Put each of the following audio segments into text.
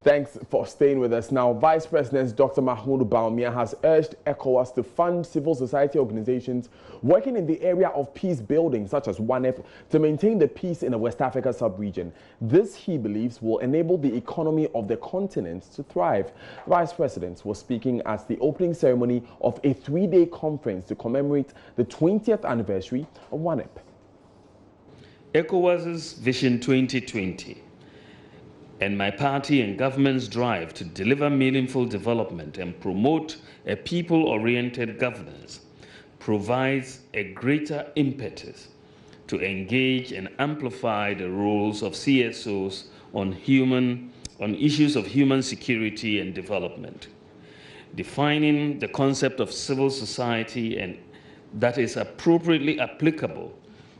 Thanks for staying with us. Now, Vice President Dr. Mahmoud Bawumia has urged ECOWAS to fund civil society organizations working in the area of peace building, such as WANEP, to maintain the peace in the West Africa sub-region. This, he believes, will enable the economy of the continent to thrive. The Vice President was speaking at the opening ceremony of a 3-day conference to commemorate the 20th anniversary of WANEP. ECOWAS's Vision 2020 and my party and government's drive to deliver meaningful development and promote a people-oriented governance provides a greater impetus to engage and amplify the roles of CSOs on issues of human security and development. Defining the concept of civil society and that is appropriately applicable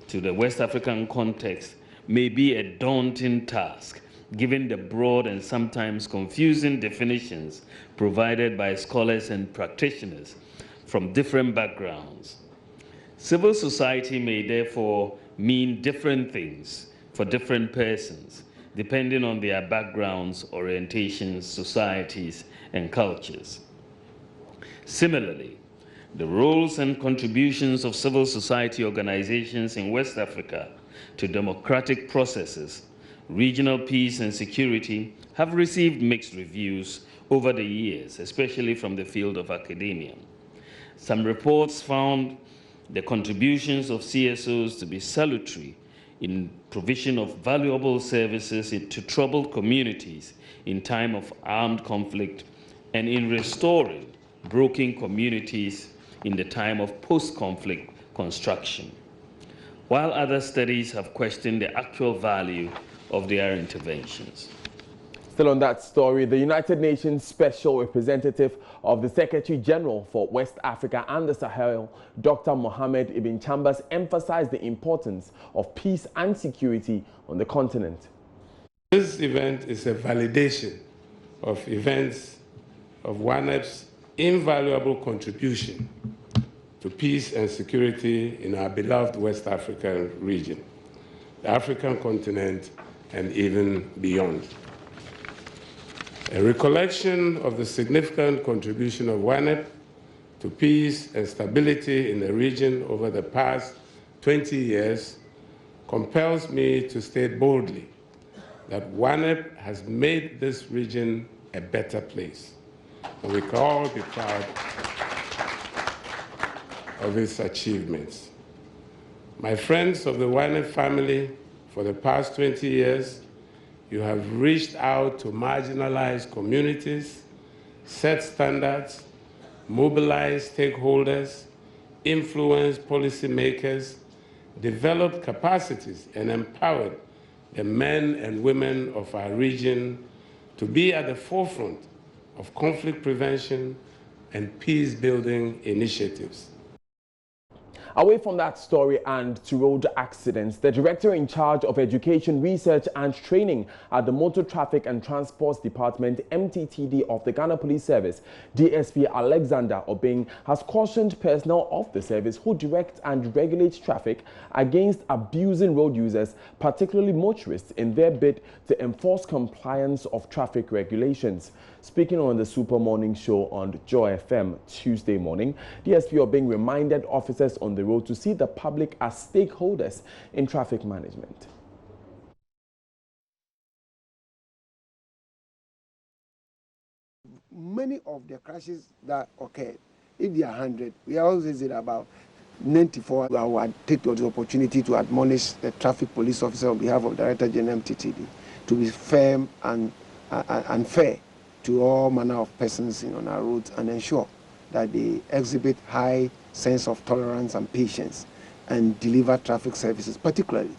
to the West African context may be a daunting task, given the broad and sometimes confusing definitions provided by scholars and practitioners from different backgrounds. Civil society may therefore mean different things for different persons, depending on their backgrounds, orientations, societies, and cultures. Similarly, the roles and contributions of civil society organizations in West Africa to democratic processes, regional peace and security have received mixed reviews over the years, especially from the field of academia. Some reports found the contributions of CSOs to be salutary in provision of valuable services to troubled communities in time of armed conflict and in restoring broken communities in the time of post-conflict construction, while other studies have questioned the actual value of their interventions. Still on that story, the United Nations Special Representative of the Secretary General for West Africa and the Sahel, Dr. Mohamed Ibn Chambers, emphasized the importance of peace and security on the continent. This event is a validation of events of WANEP's invaluable contribution to peace and security in our beloved West African region, the African continent, and even beyond. A recollection of the significant contribution of WANEP to peace and stability in the region over the past 20 years compels me to state boldly that WANEP has made this region a better place, and we can all be proud of its achievements. My friends of the WANEP family, for the past 20 years, you have reached out to marginalized communities, set standards, mobilized stakeholders, influenced policymakers, developed capacities, and empowered the men and women of our region to be at the forefront of conflict prevention and peace-building initiatives. Away from that story and to road accidents, the Director in charge of Education, Research and Training at the Motor Traffic and Transport Department, MTTD, of the Ghana Police Service, DSP Alexander Obeng, has cautioned personnel of the service who direct and regulate traffic against abusing road users, particularly motorists, in their bid to enforce compliance of traffic regulations. Speaking on the Super Morning Show on Joy FM Tuesday morning, DSP Obeng reminded officers on the road to see the public as stakeholders in traffic management. Many of the crashes that occurred, if they are 100, we always say about 94. I would take the opportunity to admonish the traffic police officer on behalf of Director General MTTD to be firm and fair to all manner of persons on our roads and ensure that they exhibit high sense of tolerance and patience and deliver traffic services, particularly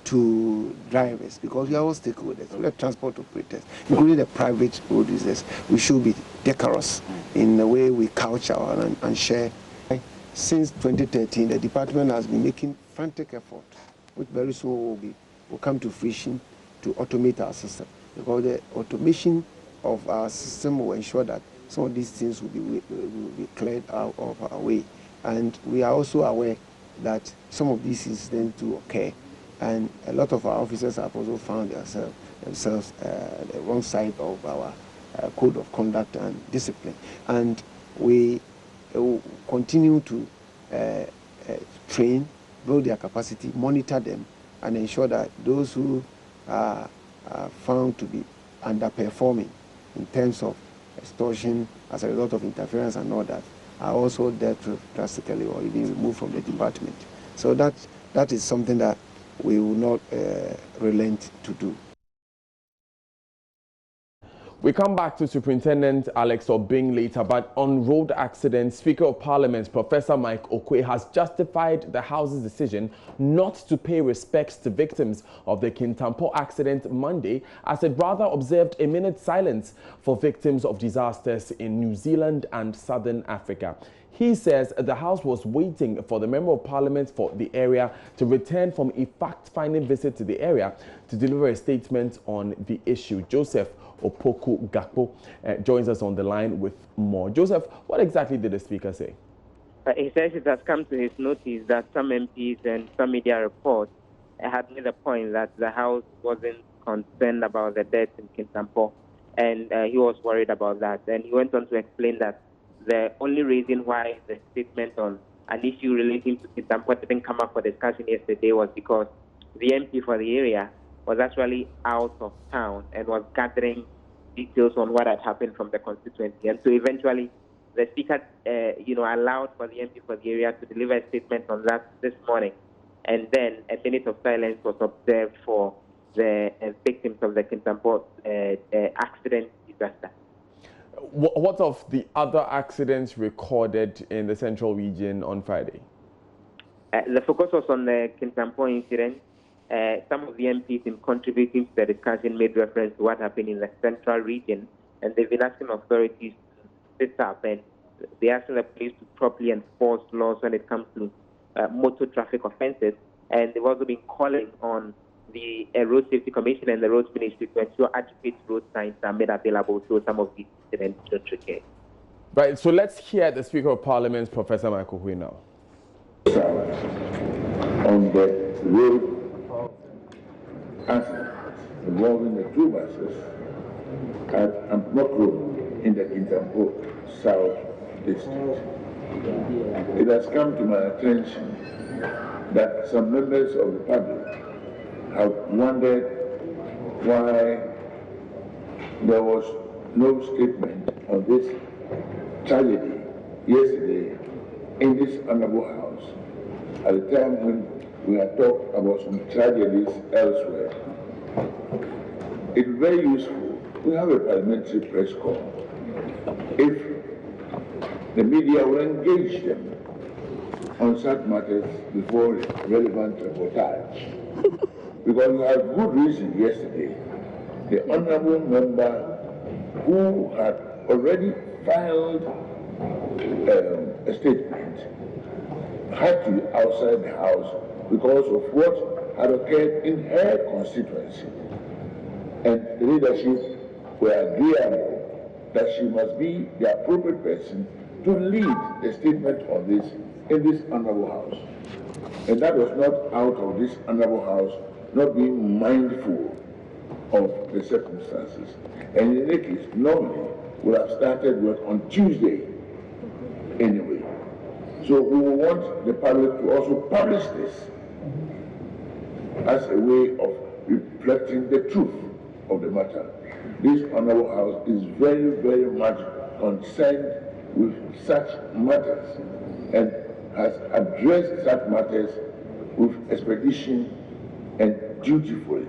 to drivers, because we are all stakeholders, we are transport operators, including the private road users. We should be decorous in the way we couch our and share. Since 2013, the department has been making frantic effort, which very soon will come to fruition, to automate our system, because the automation of our system will ensure that some of these things will be cleared out of our way. And we are also aware that some of these incidents do occur And a lot of our officers have also found themselves the wrong side of our code of conduct and discipline. And we will continue to train, build their capacity, monitor them, and ensure that those who are found to be underperforming in terms of extortion as a result of interference and all that are also dealt with drastically or even removed from the department. So that is something that we will not relent to do. We come back to Superintendent Alex Obeng later, but on road accidents, Speaker of Parliament Professor Mike Okwe has justified the House's decision not to pay respects to victims of the Kintampo accident Monday, as it rather observed a minute's silence for victims of disasters in New Zealand and Southern Africa. He says the House was waiting for the Member of Parliament for the area to return from a fact-finding visit to the area to deliver a statement on the issue. Joseph Opoku Gakpo joins us on the line with more. Joseph, what exactly did the Speaker say? He says it has come to his notice that some MPs and some media reports had made the point that the House wasn't concerned about the death in Kintampo, and he was worried about that. And he went on to explain that the only reason why the statement on an issue relating to Kintampo didn't come up for discussion yesterday was because the MP for the area was actually out of town and was gathering details on what had happened from the constituency. And so eventually the Speaker allowed for the MP for the area to deliver a statement on that this morning. And then a minute of silence was observed for the victims of the Kintampo accident disaster. What of the other accidents recorded in the central region on Friday? The focus was on the Kintampo incident. Some of the MPs in contributing to the discussion made reference to what happened in the central region, and they've been asking authorities to sit up, and they're asking the police to properly enforce laws when it comes to motor traffic offences. And they've also been calling on the Road Safety Commission and the Roads Ministry to ensure adequate road signs are made available so some of these incidents don't recur. Right, so let's hear the Speaker of Parliament, Professor Michael Hui, now. On the road accident involving the two buses at Ampok Road in the Kintampo South District. It has come to my attention that some members of the public have wondered why there was no statement on this tragedy yesterday in this honorable house at the time when we had talked about some tragedies elsewhere. It's very useful to have a parliamentary press call if the media will engage them on such matters before relevant reportage. Because we had good reason yesterday. The honorable member who had already filed a statement had to be outside the house because of what had occurred in her constituency. And the leadership were agreeable that she must be the appropriate person to lead the statement on this in this honorable house. And that was not out of this honorable house not being mindful of the circumstances. And in any case, normally would have started work on Tuesday anyway. So we will want the public to also publish this as a way of reflecting the truth of the matter. This honorable house is very, very much concerned with such matters and has addressed such matters with expedition and dutifully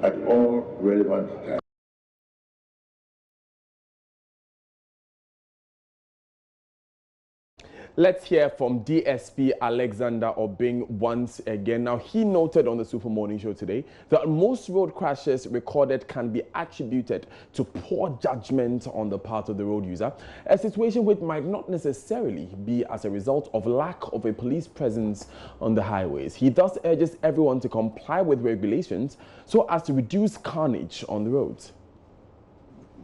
at all relevant times. Let's hear from DSP Alexander Obeng once again. Now, he noted on the Super Morning Show today that most road crashes recorded can be attributed to poor judgment on the part of the road user, a situation which might not necessarily be as a result of lack of a police presence on the highways. He thus urges everyone to comply with regulations so as to reduce carnage on the roads.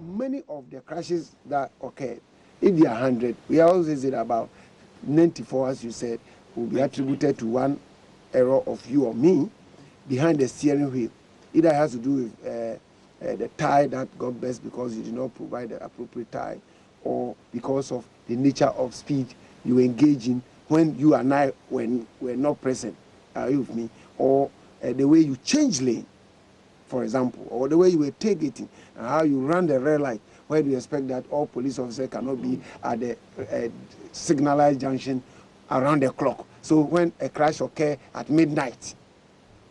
Many of the crashes that occurred, if they are 100, we always say about 94, as you said, will be attributed to one error of you or me, behind the steering wheel. Either it has to do with the tie that got burst because you did not provide the appropriate tie, or because of the nature of speed you engage in when you and I were not present. Are you with me? Or the way you change lane, for example, or the way you were tailgating, and how you run the red light, where do you expect that all police officers cannot be at the signalized junction around the clock? So when a crash occurs at midnight,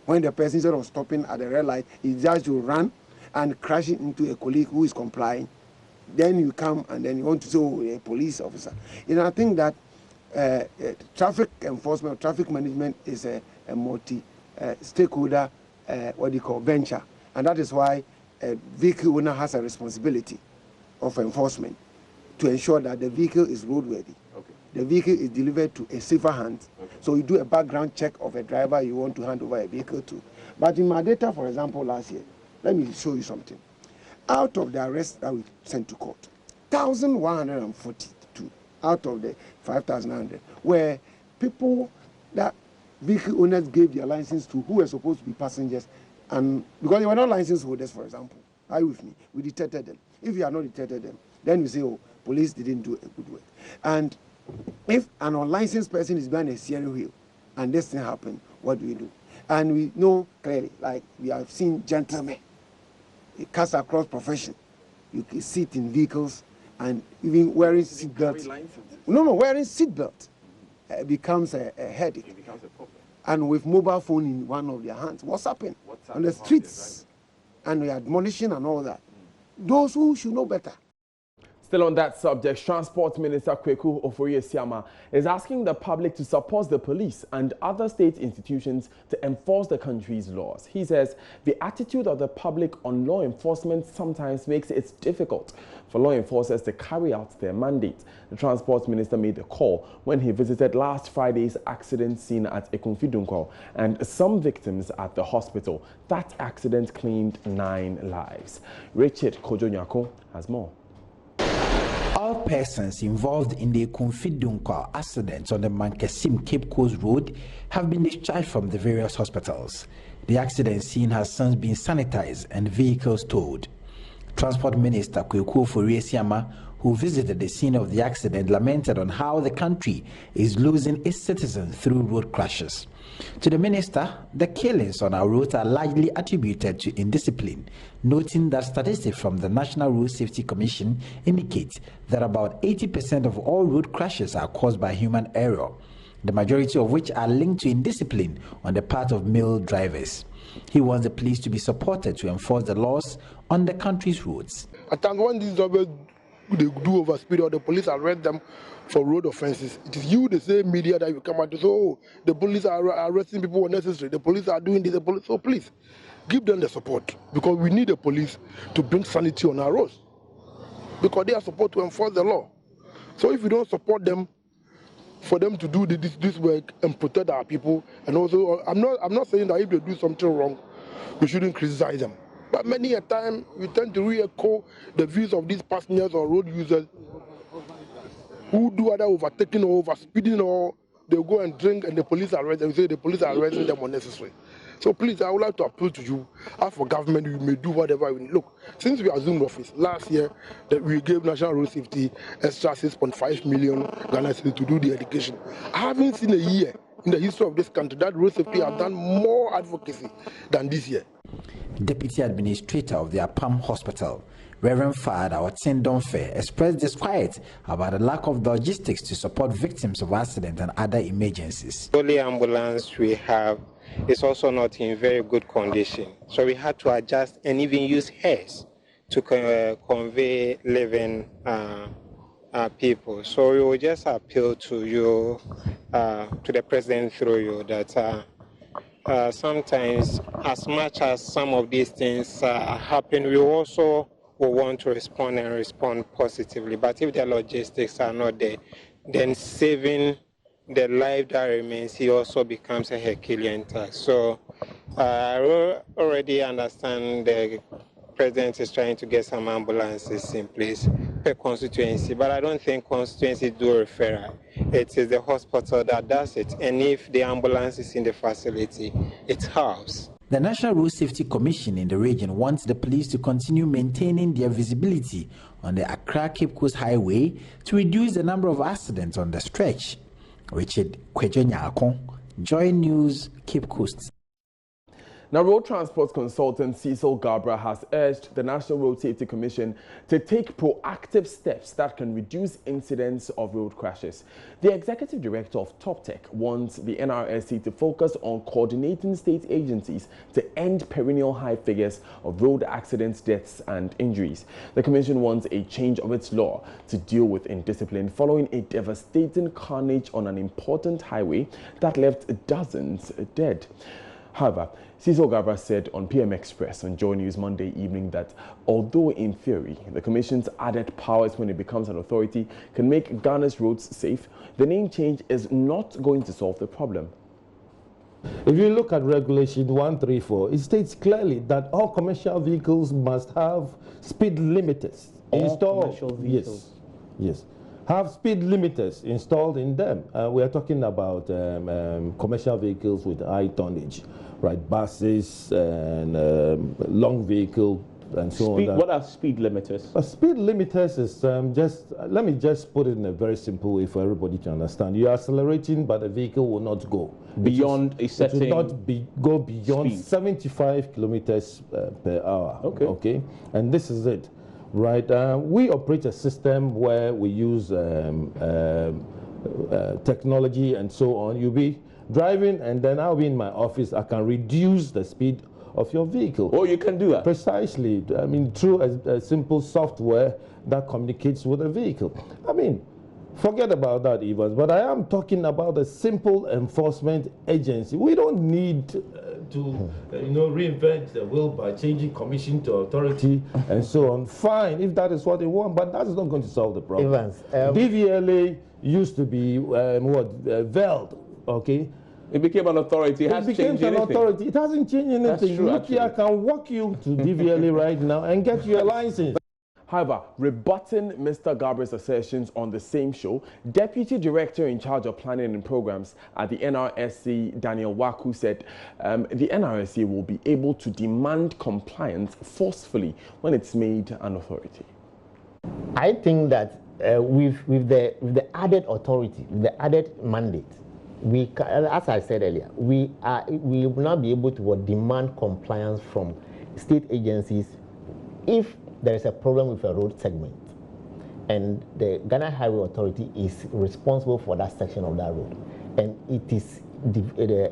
when the person, instead of stopping at the red light, he just to run and crash into a colleague who is complying, then you come and then you want to say, oh, a police officer. You know, I think that traffic enforcement, traffic management is a multi-stakeholder, venture. And that is why a vehicle owner has a responsibility of enforcement to ensure that the vehicle is roadworthy. Okay. The vehicle is delivered to a safer hand. Okay. So you do a background check of a driver you want to hand over a vehicle to. But in my data, for example, last year, let me show you something. Out of the arrests that we sent to court, 1,142 out of the 5,900 were people that vehicle owners gave their license to who were supposed to be passengers, and because they were not license holders, for example. Are you with me? We detected them. If you are not detected them, then we say, oh, police didn't do a good work. And if an unlicensed person is behind a steering wheel and this thing happened, what do we do? And we know clearly, like we have seen gentlemen, it cuts across profession. You can sit in vehicles and even wearing seatbelts. Wearing seatbelt becomes a headache. It becomes a problem. And with mobile phone in one of their hands, what's happening on the streets? And we are admonishing and all that. Those who should know better. Still on that subject, Transport Minister Kweku Ofori-Esiama is asking the public to support the police and other state institutions to enforce the country's laws. He says the attitude of the public on law enforcement sometimes makes it difficult for law enforcers to carry out their mandate. The Transport Minister made the call when he visited last Friday's accident scene at Ekunfidunko and some victims at the hospital. That accident claimed 9 lives. Richard Kojonyako has more. All persons involved in the Ekunfidunko accident on the Mankesim Cape Coast Road have been discharged from the various hospitals. The accident scene has since been sanitized and vehicles towed. Transport Minister Kweku Ofori-Esiama, who visited the scene of the accident, lamented on how the country is losing its citizens through road crashes. To the minister, the killings on our roads are largely attributed to indiscipline, noting that statistics from the National Road Safety Commission indicate that about 80% of all road crashes are caused by human error, the majority of which are linked to indiscipline on the part of male drivers. He wants the police to be supported to enforce the laws on the country's roads. I think when these drivers they do over speed or the police arrest them for road offenses, it is you, the same media, that you come out to say, oh, the police are arresting people unnecessary, the police are doing this, the police. So please, give them the support, because we need the police to bring sanity on our roads, because they are supposed to enforce the law. So if you don't support them, for them to do this work and protect our people, and also, I'm not saying that if they do something wrong, we shouldn't criticize them. But many a time, we tend to re-echo the views of these passengers or road users who do either overtaking or overspeeding, or they go and drink and the police arrest them, say the police are arresting them unnecessarily. So please, I would like to appeal to you, as for government, we may do whatever we need. Look, since we assumed office last year, that we gave National Road Safety extra 6.5 million Ghana cedis to do the education. I haven't seen a year in the history of this country that road safety has done more advocacy than this year. Deputy Administrator of the Apam Hospital, Reverend Father Otsendonfe, expressed disquiet about the lack of logistics to support victims of accidents and other emergencies. The only ambulance we have is also not in very good condition, so we had to adjust and even use hairs to convey living people. So we will just appeal to you, to the President through you, that sometimes, as much as some of these things happen, we also will want to respond and respond positively. But if the logistics are not there, then saving the life that remains, he also becomes a Herculean task. So I already understand the President is trying to get some ambulances in place per constituency, but I don't think constituencies do referral. It is the hospital that does it, and if the ambulance is in the facility, it helps. The National Road Safety Commission in the region wants the police to continue maintaining their visibility on the Accra-Cape Coast Highway to reduce the number of accidents on the stretch. Richard Kwejo, Joy News, Cape Coast. Now, road transport consultant Cecil Gabra has urged the National Road Safety Commission to take proactive steps that can reduce incidents of road crashes. The executive director of TopTech wants the NRSC to focus on coordinating state agencies to end perennial high figures of road accidents, deaths and injuries. The commission wants a change of its law to deal with indiscipline following a devastating carnage on an important highway that left dozens dead. However, Cecil Gabra said on PM Express on Joy News Monday evening that although in theory the Commission's added powers when it becomes an authority can make Ghana's roads safe, the name change is not going to solve the problem. If you look at Regulation 134, it states clearly that all commercial vehicles must have speed limiters installed. Commercial vehicles? Yes. Have speed limiters installed in them. We are talking about commercial vehicles with high tonnage, right? Buses and long vehicle and so on. What are speed limiters? Speed limiters is let me just put it in a very simple way for everybody to understand. You are accelerating, but the vehicle will not go beyond a certain. It will not go beyond speed. 75 kilometers per hour. Okay. Okay, and this is it. Right, we operate a system where we use technology and so on. You'll be driving and then I'll be in my office. I can reduce the speed of your vehicle. Oh, you can do that? Precisely. I mean, through a simple software that communicates with the vehicle. I mean, forget about that, Evans, but I am talking about a simple enforcement agency. We don't need to reinvent the wheel by changing commission to authority and so on. Fine, if that is what they want, but that is not going to solve the problem. Evans, DVLA used to be VELD, okay? It became an authority. It became an authority. It hasn't changed anything. That's true, Look here, I can walk you to DVLA right now and get you a license. However, rebutting Mr. Gabra's assertions on the same show, Deputy Director in charge of Planning and Programs at the NRSC, Daniel Waku, said the NRSC will be able to demand compliance forcefully when it's made an authority. I think that with the added authority, with the added mandate, we can, as I said earlier, we will not be able to demand compliance from state agencies if there is a problem with a road segment and the Ghana Highway Authority is responsible for that section of that road and it is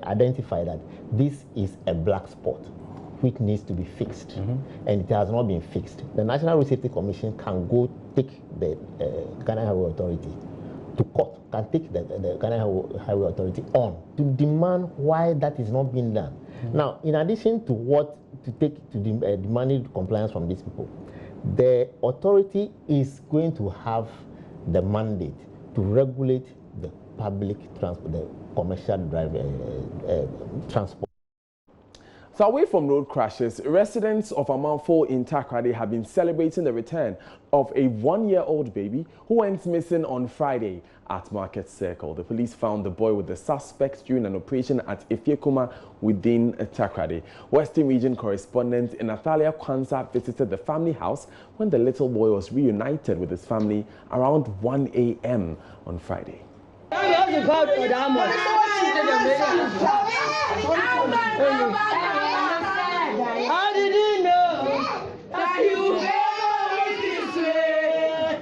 identified that this is a black spot which needs to be fixed, and it has not been fixed. The National Road Safety Commission can go take the Ghana Highway Authority to court, can take the Ghana Highway Authority on to demand why that is not being done. Now, in addition to demanding compliance from these people, the authority is going to have the mandate to regulate the public transport, the commercial transport. So away from road crashes, residents of Amanfo in Takoradi have been celebrating the return of a one-year-old baby who went missing on Friday at Market Circle. The police found the boy with the suspects during an operation at Ifiekuma within Takoradi. Western Region correspondent Natalia Kwanzaa visited the family house when the little boy was reunited with his family around 1 a.m. on Friday. How did you know that you felt this way?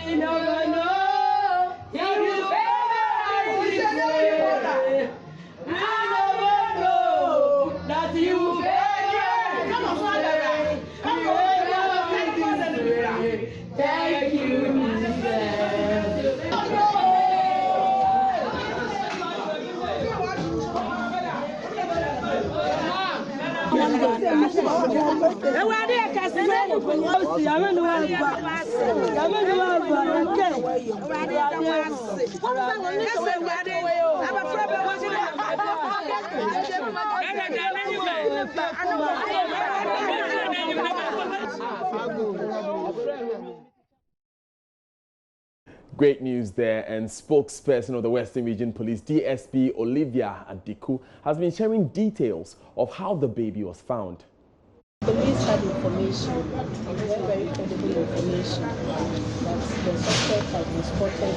We never know if you felt this way. We never know that you felt this way. Thank you, Great news there, and spokesperson of the Western Region Police, DSP Olivia Adiku, has been sharing details of how the baby was found. Police had information, very credible information, that the suspect had been spotted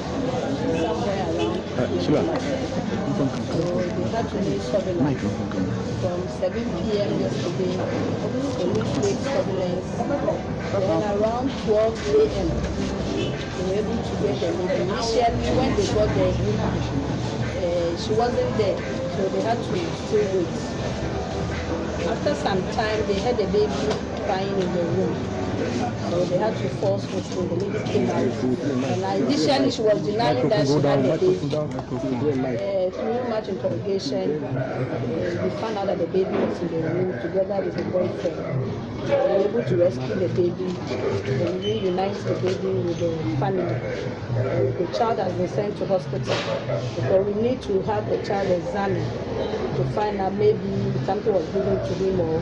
somewhere around. So they had to make surveillance from 7 p.m. yesterday. Police made surveillance. Then around 12 a.m. they were able to get the lady. Initially, when they got there, she wasn't there, so they had to still wait. After some time, they had a baby crying in the room. So they had to force hosting. The lady came out. And initially, she was denying that she had the baby. Through much interrogation, we found out that the baby was in the room together with the boyfriend. They were able to rescue the baby and reunite the baby with the family. The child has been sent to hospital, but we need to have the child examined to find out maybe something was given to him or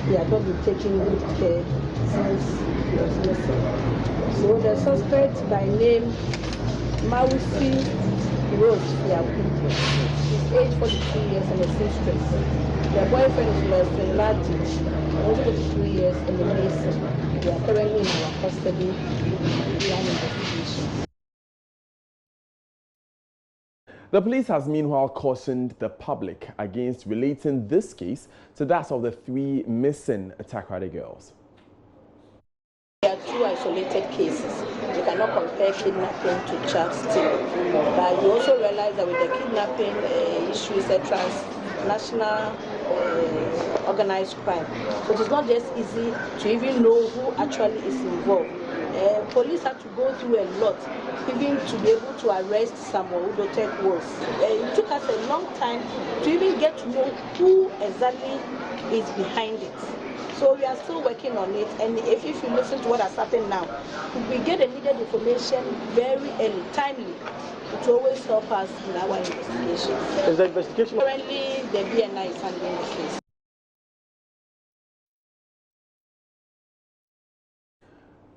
he had not been taking good care since he was missing. So the suspect by name Mawusi Rose Yabu, she's aged 42 years and a seamstress. The boyfriend is Lawson Lati, also 42 years and a mason. They are currently in our custody. We are in investigation. The police has meanwhile cautioned the public against relating this case to that of the 3 missing Takoradi girls. There are 2 isolated cases. You cannot compare kidnapping to child stealing. But you also realize that with the kidnapping issue is a transnational organized crime. So it is not just easy to even know who actually is involved. Police had to go through a lot, even to be able to arrest someone who Dotek was. It took us a long time to even get to know who exactly is behind it. So we are still working on it, and if you listen to what has happened now, if we get the needed information very early, timely, it will always help us in our investigation. Is the investigation? Currently, the BNI is handling the case.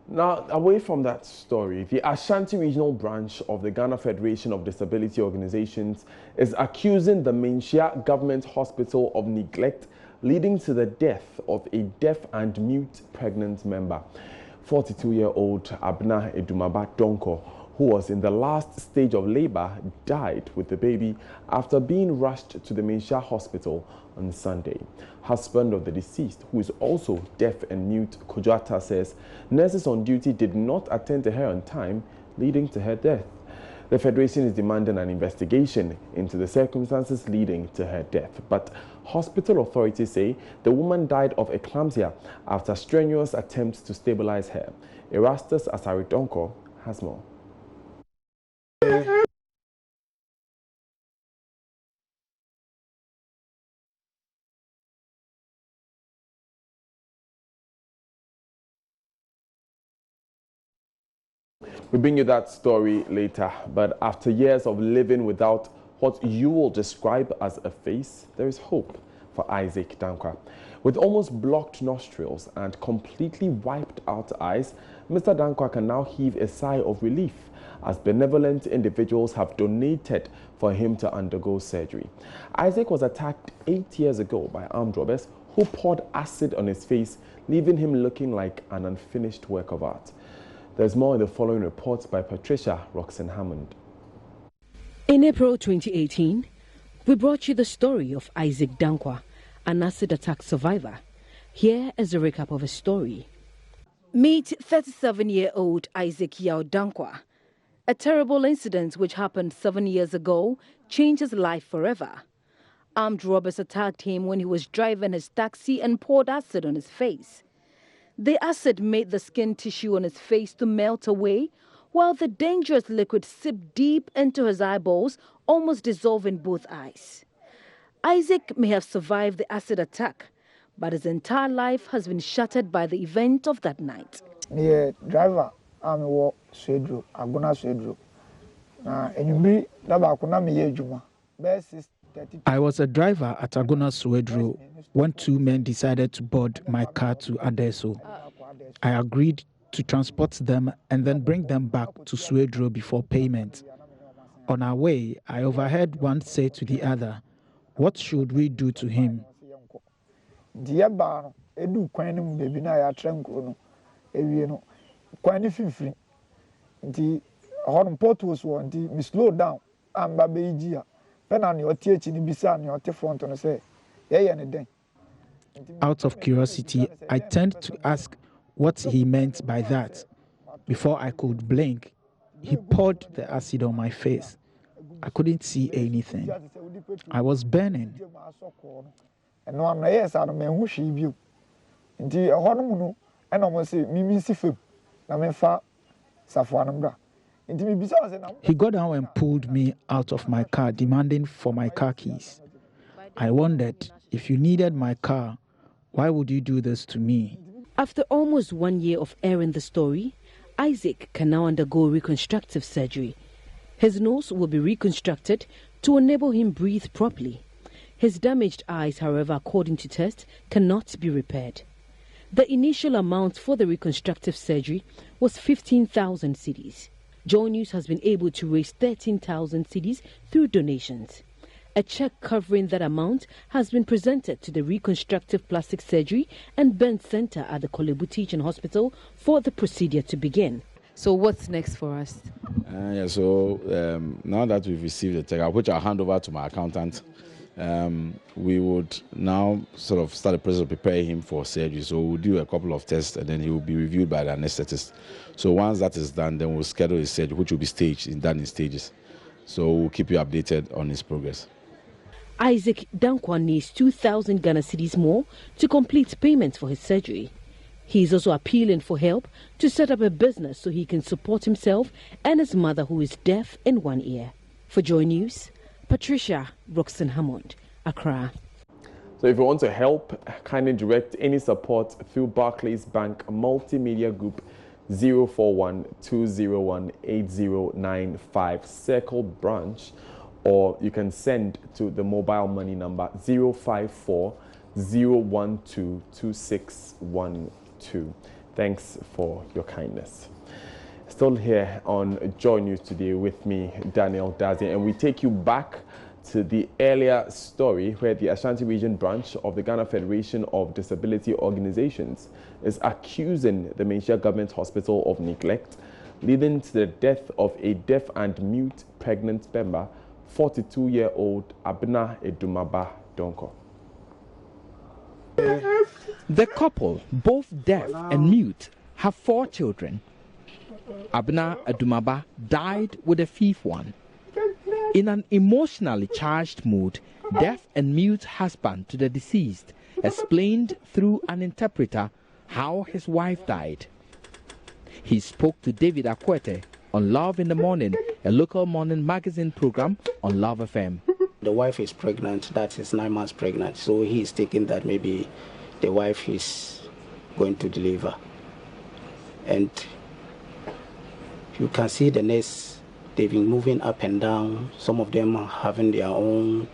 Now, away from that story, the Ashanti Regional Branch of the Ghana Federation of Disability Organizations is accusing the Menchia Government Hospital of neglect, leading to the death of a deaf and mute pregnant member. 42-year-old Abna Edumaba Donko, who was in the last stage of labor, died with the baby after being rushed to the Menchia Hospital on Sunday. Husband of the deceased, who is also deaf and mute, Kojata, says nurses on duty did not attend to her on time, leading to her death. The Federation is demanding an investigation into the circumstances leading to her death, but hospital authorities say the woman died of eclampsia after strenuous attempts to stabilize her. Erastus Asaridonko has more. We bring you that story later, but after years of living without what you will describe as a face, there is hope for Isaac Dankwa. With almost blocked nostrils and completely wiped out eyes, Mr. Dankwa can now heave a sigh of relief as benevolent individuals have donated for him to undergo surgery. Isaac was attacked 8 years ago by armed robbers who poured acid on his face, leaving him looking like an unfinished work of art. There's more in the following reports by Patricia Roxanne Hammond. In April 2018, we brought you the story of Isaac Dankwa, an acid attack survivor. Here is a recap of his story. Meet 37-year-old Isaac Yao Dankwa. A terrible incident which happened 7 years ago changed his life forever. Armed robbers attacked him when he was driving his taxi and poured acid on his face. The acid made the skin tissue on his face to melt away, while the dangerous liquid seeped deep into his eyeballs, almost dissolving both eyes. Isaac may have survived the acid attack, but his entire life has been shattered by the event of that night. Yeah, driver, I'm a Swedro, I'm gonna Swedro. And you I was a driver at Agona Swedro when 2 men decided to board my car to Adeso. I agreed to transport them and then bring them back to Swedro before payment. On our way, I overheard one say to the other, "What should we do to him?" Slow down. I'm baby. Out of curiosity, I turned to ask what he meant by that. Before I could blink, he poured the acid on my face. I couldn't see anything. I was burning. He got down and pulled me out of my car, demanding for my car keys. I wondered, if you needed my car, why would you do this to me? After almost 1 year of airing the story, Isaac can now undergo reconstructive surgery. His nose will be reconstructed to enable him breathe properly. His damaged eyes, however, according to tests, cannot be repaired. The initial amount for the reconstructive surgery was 15,000 cedis. Joy News has been able to raise 13,000 cedis through donations. A check covering that amount has been presented to the Reconstructive Plastic Surgery and Burn Center at the Kolebu Teaching Hospital for the procedure to begin. So what's next for us? Now that we've received the check, which I'll hand over to my accountant, we would now sort of start the process of preparing him for surgery. So we'll do a couple of tests and then he will be reviewed by the anesthetist. So once that is done, then we'll schedule his surgery, which will be done in stages. So we'll keep you updated on his progress. Isaac Dankwa needs 2,000 Ghana cedis more to complete payment for his surgery. He is also appealing for help to set up a business so he can support himself and his mother, who is deaf in one ear. For Joy News, Patricia Roxton Hammond, Accra. So if you want to help, kindly direct any support through Barclays Bank Multimedia Group 041-201-8095 Circle Branch, or you can send to the mobile money number 054-012-2612. Thanks for your kindness. Still here on Joy News today with me, Daniel Dazi, and we take you back to the earlier story where the Ashanti Region branch of the Ghana Federation of Disability Organizations is accusing the Menchia Government Hospital of neglect, leading to the death of a deaf and mute pregnant member, 42-year-old Abna Edumaba Donko. The couple, both deaf and mute, have 4 children. Abna Edumaba died with a 5th one. In an emotionally charged mood, deaf and mute husband to the deceased explained through an interpreter how his wife died. He spoke to David Akwete on Love in the Morning, a local morning magazine program on Love FM. The wife is pregnant, that is 9 months pregnant, so he is thinking that maybe the wife is going to deliver. And you can see the nurse, they've been moving up and down. Some of them are having their own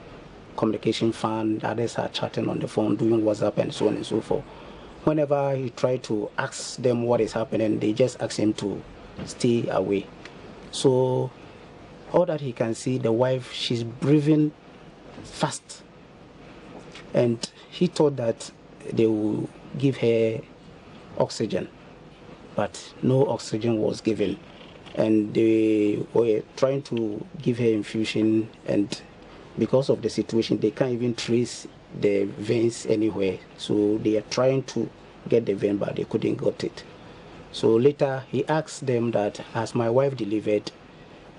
communication fan, others are chatting on the phone, doing WhatsApp and so on and so forth. Whenever he tried to ask them what is happening, they just ask him to stay away. So all that he can see, the wife, she's breathing fast. And he thought that they will give her oxygen, but no oxygen was given. And they were trying to give her infusion, and because of the situation, they can't even trace the veins anywhere. So they are trying to get the vein, but they couldn't get it. So later he asked them that, has my wife delivered?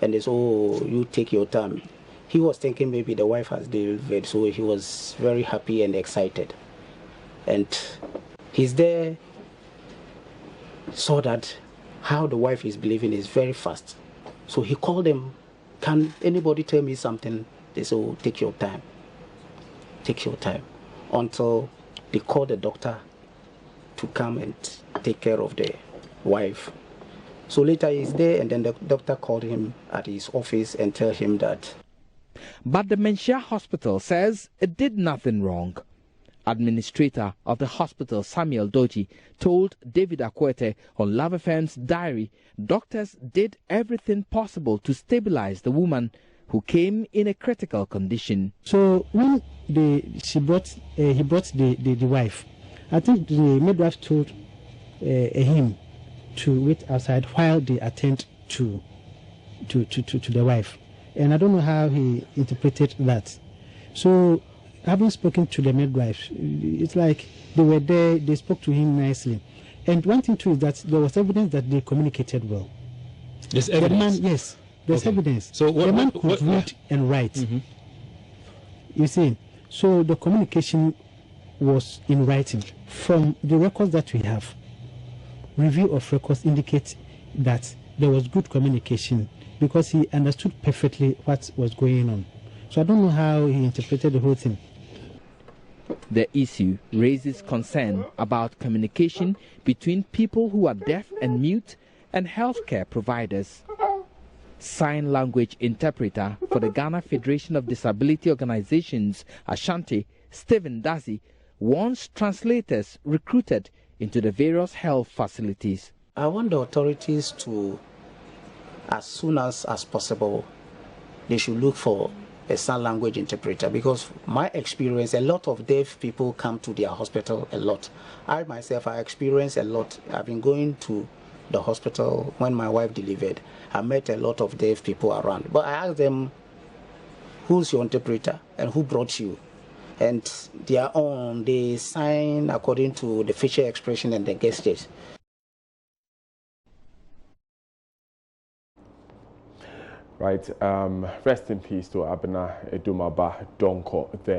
And they said, oh, you take your time. He was thinking maybe the wife has delivered, so he was very happy and excited. And he's there, saw that how the wife is believing is very fast. So he called them, can anybody tell me something? They said, oh, take your time. Take your time. Until they called the doctor to come and take care of the wife. So later he's there, and then the doctor called him at his office and tell him that. But the Menchia Hospital says it did nothing wrong. Administrator of the hospital, Samuel Doji, told David Akwete on Love FM's Diary, doctors did everything possible to stabilize the woman who came in a critical condition. So when he brought the wife, I think the midwife told him to wait outside while they attend to the wife. And I don't know how he interpreted that. So having spoken to the midwife, it's like they were there, they spoke to him nicely. And one thing too is that there was evidence that they communicated well. There's evidence? The man, yes, there's evidence. So the man could read and write. You see, so the communication was in writing. From the records that we have, review of records indicates that there was good communication because he understood perfectly what was going on. So I don't know how he interpreted the whole thing. The issue raises concern about communication between people who are deaf and mute and healthcare providers. Sign language interpreter for the Ghana Federation of Disability Organizations, Ashanti, Stephen Dazi, wants translators recruited into the various health facilities. I want the authorities to, as soon as possible, they should look for a sign language interpreter, because my experience, a lot of deaf people come to their hospital a lot. I myself, I experience a lot. I've been going to the hospital when my wife delivered. I met a lot of deaf people around, but I asked them, who's your interpreter and who brought you? And they sign according to the facial expression and the gestures. Right, rest in peace to Abena Edumaba Donko there.